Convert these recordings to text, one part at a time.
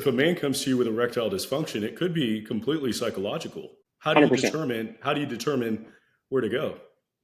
if a man comes to you with erectile dysfunction, it could be completely psychological. How do you 100%. determine where to go?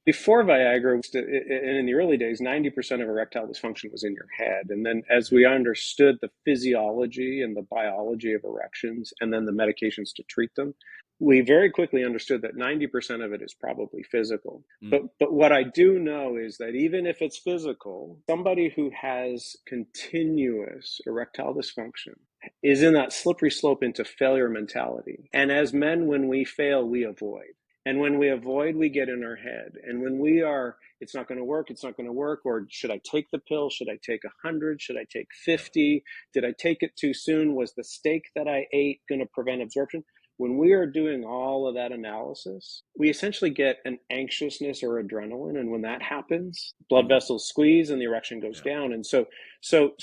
Before Viagra, and in the early days, 90% of erectile dysfunction was in your head. And then as we understood the physiology and the biology of erections and then the medications to treat them, we very quickly understood that 90% of it is probably physical. But what I do know is that even if it's physical, somebody who has continuous erectile dysfunction is in that slippery slope into failure mentality. And as men, when we fail, we avoid. And when we avoid, we get in our head. And when we are, it's not going to work, it's not going to work, or should I take the pill? Should I take 100? Should I take 50? Did I take it too soon? Was the steak that I ate going to prevent absorption? When we are doing all of that analysis, we essentially get an anxiousness or adrenaline. And when that happens, blood vessels squeeze and the erection goes down. And so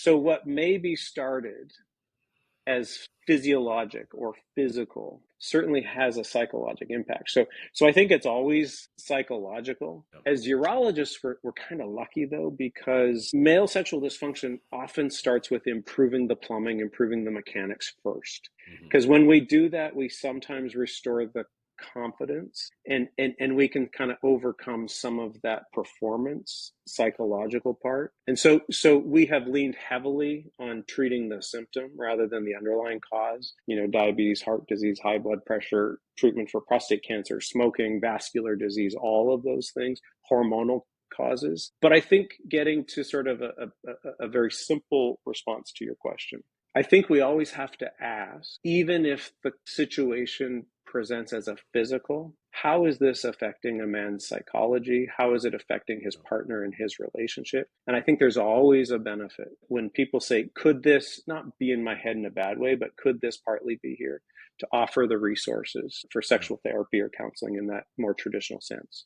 what may be started as physiologic or physical certainly has a psychological impact. So I think it's always psychological. As urologists, we're kind of lucky though, because male sexual dysfunction often starts with improving the plumbing, improving the mechanics first. Because when we do that, we sometimes restore the confidence and we can kind of overcome some of that performance psychological part. And so we have leaned heavily on treating the symptom rather than the underlying cause, diabetes, heart disease, high blood pressure, treatment for prostate cancer, smoking, vascular disease, all of those things, hormonal causes. But I think getting to sort of a very simple response to your question, I think we always have to ask, even if the situation presents as a physical, how is this affecting a man's psychology? How is it affecting his partner and his relationship? And I think there's always a benefit when people say, could this not be in my head in a bad way, but could this partly be here, to offer the resources for sexual therapy or counseling in that more traditional sense.